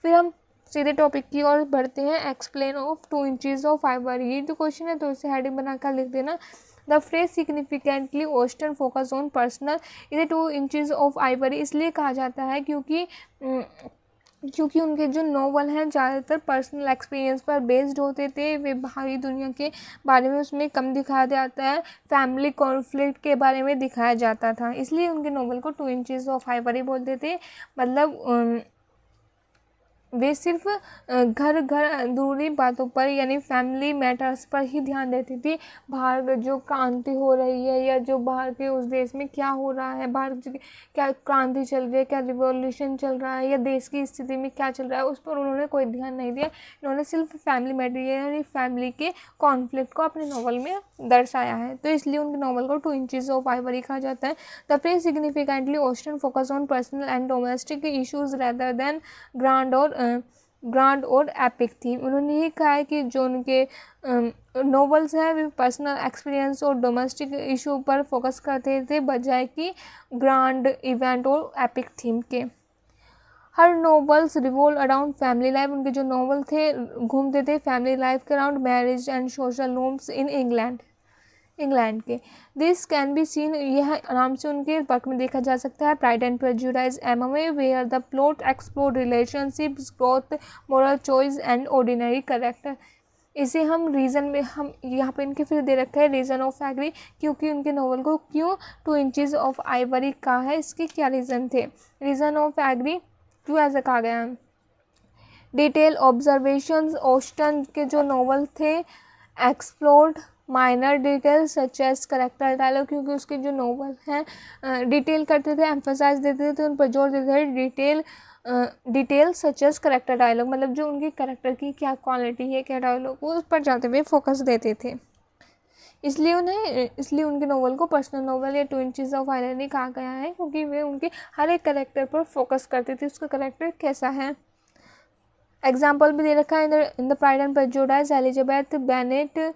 फिर हम सीधे टॉपिक की ओर बढ़ते हैं। Explain of 2 inches of Ivory, ये जो क्वेश्चन है तो इसे हेडिंग बनाकर लिख देना। The phrase significantly Austen focus on personal, इसे 2 इंचेस ऑफ आइवरी इसलिए कहा जाता है क्योंकि उनके जो नॉवल हैं ज़्यादातर पर्सनल एक्सपीरियंस पर बेस्ड होते थे। वे बाहरी दुनिया के बारे में उसमें कम दिखाया जाता है, फैमिली कॉन्फ्लिक्ट के बारे में दिखाया जाता था, इसलिए उनके नॉवल को 2 इंचेस ऑफ आइवरी बोलते थे। मतलब वे सिर्फ घर दूरी बातों पर यानी फैमिली मैटर्स पर ही ध्यान देती थी। बाहर जो क्रांति हो रही है या जो बाहर के उस देश में क्या हो रहा है, बाहर क्या क्रांति चल रही है, क्या रिवॉल्यूशन चल रहा है या देश की स्थिति में क्या चल रहा है, उस पर उन्होंने कोई ध्यान नहीं दिया। इन्होंने सिर्फ फैमिली मैटर यानी फैमिली के कॉन्फ्लिक्ट को अपने नॉवल में दर्शाया है, तो इसलिए उनके नॉवल को 2 इंचेस ऑफ आइवरी कहा जाता है। The phrase significantly Austen focus on personal and domestic issues rather than grand और एपिक थीम। उन्होंने ये कहा है कि जो उनके नॉवेल्स हैं वे पर्सनल एक्सपीरियंस और डोमेस्टिक इशू पर फोकस करते थे बजाय कि ग्रांड इवेंट और एपिक थीम के। Her novels revolve around family life, उनके जो नॉवल थे घूमते थे फैमिली लाइफ के around, marriage and social norms in England के। दिस कैन बी सीन, यह आराम से उनके वर्क में देखा जा सकता है। प्राइड एंड प्रेजुडिस, एमा में, where the plot explore relationships, growth, moral choice and ordinary character. इसे हम रीज़न में, हम यहाँ पे इनके फिर दे रखा है रीज़न ऑफ एग्री, क्योंकि उनके नॉवल को क्यों 2 इंचेस ऑफ आइवरी कहा है, इसके क्या रीज़न थे। रीज़न ऑफ एग्री क्यों ऐसा कहा गया है। डिटेल ऑब्जर्वेशंस, ऑस्टन के जो नॉवल थे explored minor details such as character dialogue, क्योंकि उसके जो नॉवल हैं डिटेल करते थे, एम्फोसाइज देते थे, उन पर जोर देते थे। Detail such as character dialogue, मतलब जो उनके करेक्टर की क्या क्वालिटी है, क्या डायलॉग, वो उस पर जाते हुए फोकस देते थे। इसलिए उनके नॉवल को पर्सनल नॉवल या 2 इंचेस ऑफ आइवरी कहा गया है, क्योंकि वे उनके हर एक करेक्टर पर फोकस करते थे, उसका करेक्टर कैसा है। एग्जाम्पल भी दे रखा है in the pride and prejudice, Elizabeth Bennet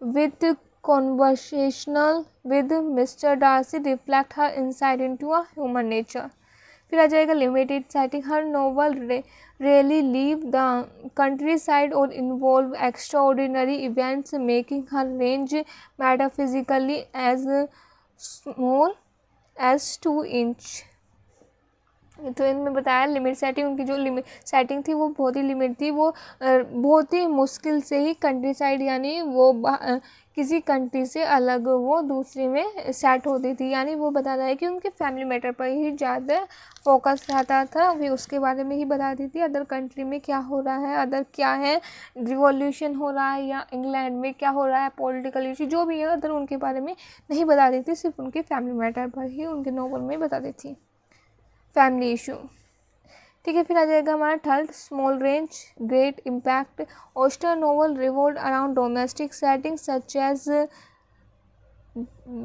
with conversational with Mr. Darcy reflect her insight into a human nature। फिर आ जाएगा limited setting, her novel really leave the countryside or involve extraordinary events making her range metaphysically as small as 2 inch। तो इनमें बताया लिमिट सेटिंग, उनकी जो लिमिट सेटिंग थी वो बहुत ही लिमिट थी, वो बहुत ही मुश्किल से ही कंट्री साइड यानी वो किसी कंट्री से अलग वो दूसरी में सेट होती थी। यानी वो बता रहा है कि उनके फैमिली मैटर पर ही ज़्यादा फोकस रहता था, वे उसके बारे में ही बताती थी। अदर कंट्री में क्या हो रहा है, अदर क्या है, रिवॉल्यूशन हो रहा है या इंग्लैंड में क्या हो रहा है, पॉलिटिकल इशू जो भी है, अदर उनके बारे में नहीं बताती थी, सिर्फ उनके फैमिली मैटर पर ही उनके नॉवल में बताती थी, फैमिली इशू। ठीक है, फिर आ जाएगा हमारा third, small range great impact. Austen novel revolve around domestic setting such as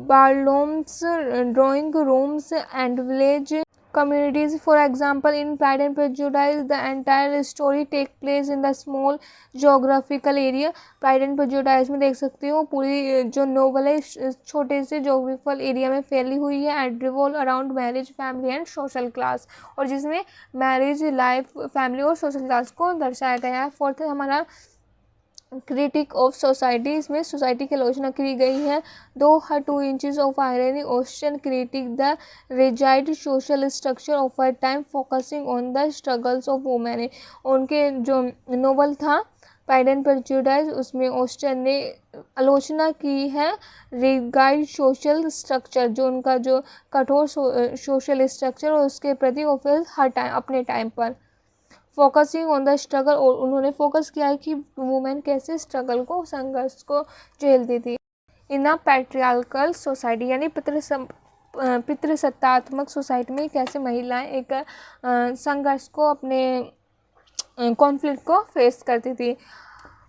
ballrooms, drawing rooms and village communities. For example, in Pride and Prejudice, the entire story take place in the small geographical area. Pride and Prejudice में देख सकते हो पूरी जो नोवेल है छोटे से जोग्राफिकल एरिया में फैली हुई है, and revolve around marriage, family and social class, और जिसमें मैरिज, लाइफ, फैमिली और सोशल क्लास को दर्शाया गया है। फोर्थ है हमारा क्रिटिक ऑफ सोसाइटी, इसमें सोसाइटी की आलोचना की गई है। Though her 2 inches of irony, Austen critique the rigid social structure of a time focusing on the struggles of women. उनके जो नोवेल था प्राइड एंड प्रेजुडिस, उसमें ऑस्टन ने आलोचना की है रिगाइड सोशल स्ट्रक्चर, जो उनका जो कठोर सोशल स्ट्रक्चर और उसके प्रति ऑफिस हर टाइम अपने टाइम पर फोकसिंग ऑन द स्ट्रगल, और उन्होंने फोकस किया है कि वुमेन कैसे स्ट्रगल को, संघर्ष को झेलती थी। इन अ पैट्रियार्कल सोसाइटी यानी पितृसत्तात्मक सोसाइटी में कैसे महिलाएं एक संघर्ष को, अपने कॉन्फ्लिक्ट को फेस करती थी।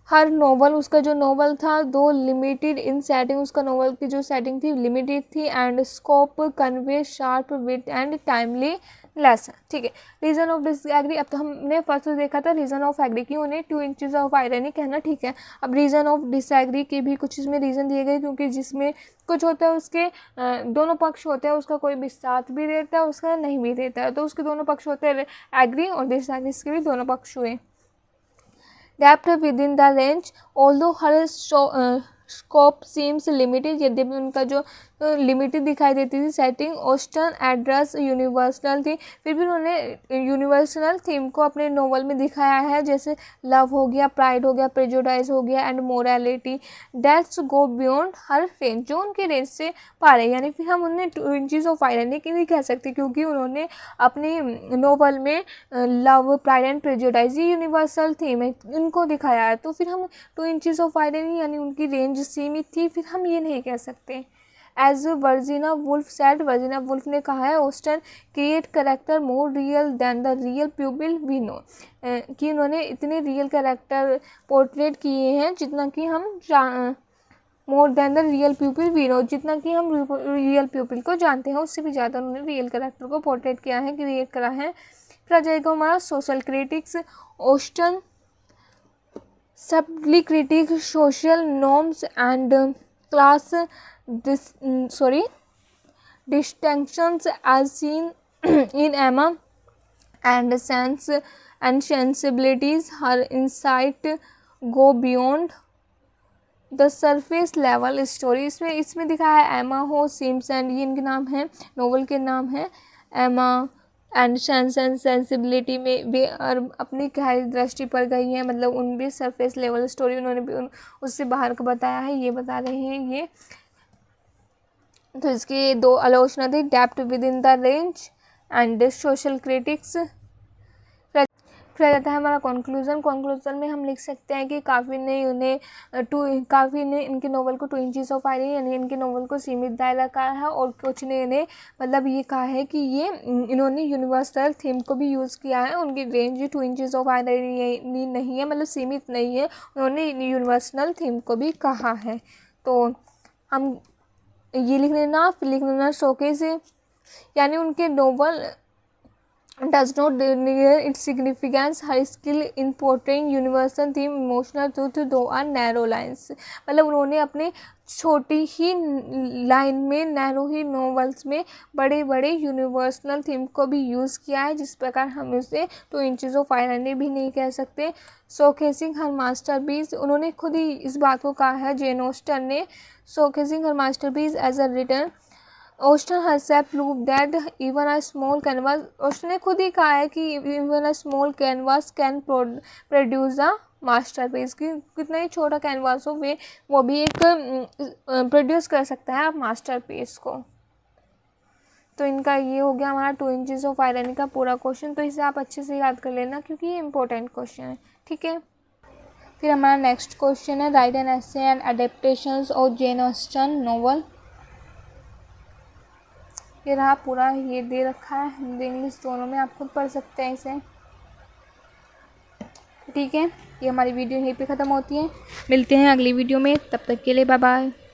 हर नोवेल, उसका जो नोवेल था दो लिमिटेड इन सेटिंग, उसका नोवेल की जो सेटिंग थी लिमिटेड थी, and scope convey sharp wit and timely lesson. ठीक है, रीजन ऑफ डिसएग्री, अब तो हमने फर्स्ट देखा था रीजन ऑफ एग्री की, उन्हें 2 इंचेस ऑफ आयरनी कहना, ठीक है। अब रीजन ऑफ डिसएग्री के भी कुछ इसमें रीजन दिए गए, क्योंकि जिसमें कुछ होता है उसके दोनों पक्ष होते हैं, उसका कोई भी साथ भी देता है, उसका नहीं भी देता है, तो उसके दोनों पक्ष होते हैं, एग्री और डिसएग्री, इसके भी दोनों पक्ष हुए। Depth with in the range, although her scope seems limited, यद्यपि उनका जो लिमिटेड दिखाई देती थी सेटिंग, ऑस्टन एड्रेस यूनिवर्सल थी, फिर भी उन्होंने यूनिवर्सल थीम को अपने नोवेल में दिखाया है, जैसे लव हो गया, प्राइड हो गया, प्रेजुडाइज हो गया, and morality that's go beyond her range, जो उनके रेंज से पार है। यानी फिर हम उन्हें 2 इंचेस ऑफ आयरनी की नहीं कह सकते, क्योंकि उन्होंने अपनी नोवेल में लव, प्राइड एंड प्रेजुडाइज, ये यूनिवर्सल थीम है, इनको दिखाया है, तो फिर हम 2 इंचेस ऑफ आयरनी यानी उनकी रेंज सीमित थी, फिर हम ये नहीं कह सकते। As Virginia Woolf said, Virginia Woolf ने कहा है, Austen create character more real than the real people we know, कि उन्होंने इतने रियल कैरेक्टर पोर्ट्रेट किए हैं जितना कि हम more than the real people we know, जितना कि हम रियल पीपल को जानते हैं उससे भी ज़्यादा उन्होंने रियल कैरेक्टर को पोर्ट्रेट किया है, क्रिएट करा है। फिर आ जाएगा हमारा सोशल क्रिटिक्स, ऑस्टन सबली critic social norms and class distinctions as seen in Emma and sense and sensibilities. Her insight go beyond the surface level story, इसमें दिखाया है एमा हो, सिम्स एंड, ये इनके नाम हैं, नोवेल के नाम हैं, एमा एंड सेंस एंड सेंसिबिलिटी में वे अपनी गहरी दृष्टि पर गई हैं, मतलब उन भी सरफेस लेवल स्टोरी उन्होंने भी उससे बाहर का बताया है, ये बता रहे हैं ये। तो इसकी 2 आलोचना थी, depth with in the range and social critics. फिर रहता है हमारा कंक्लूजन में हम लिख सकते हैं कि काफ़ी ने इनके नोवेल को 2 इंचेस ऑफ आयरनी यानी इनके नोवेल को सीमित दायरा कहा है, और कुछ ने इन्हें मतलब ये कहा है कि ये इन्होंने यूनिवर्सल थीम को भी यूज़ किया है, उनकी रेंज 2 इंचेस ऑफ आयरनी नहीं है, मतलब सीमित नहीं है, उन्होंने यूनिवर्सल थीम को भी कहा है। तो हम ये लिख लेना शोकेस, यानी उनके novel does not neglect its significance, her skill in portraying universal theme, emotional truth, though are narrow lines, मतलब उन्होंने अपने छोटी ही लाइन में, नैरो ही नॉवेल्स में बड़े बड़े यूनिवर्सल थीम को भी यूज़ किया है, जिस प्रकार हम इसे 2 इंचेस ऑफ आयरनी भी नहीं कह सकते। शोकेसिंग हर मास्टरपीस, उन्होंने खुद ही इस बात को कहा है, जेन ऑस्टन ने, showcasing her masterpiece as a return Austen herself proved that even a small canvas, Austen ने खुद ही कहा है कि even a small canvas can produce a masterpiece, कि कितना ही छोटा कैनवास हो वो भी एक प्रोड्यूस कर सकता है मास्टरपीस को। तो इनका ये हो गया हमारा 2 इंचेस ऑफ आयरन का पूरा क्वेश्चन। तो इसे आप अच्छे से याद कर लेना क्योंकि ये इंपॉर्टेंट क्वेश्चन है, ठीक है। फिर हमारा नेक्स्ट क्वेश्चन है right an essay and adaptations of Jane Austin novel. ये रहा पूरा, ये दे रखा है हिंदी इंग्लिश दोनों में, आप खुद पढ़ सकते हैं इसे, ठीक है। ये हमारी वीडियो यहीं पे ख़त्म होती है, मिलते हैं अगली वीडियो में, तब तक के लिए बाय बाय।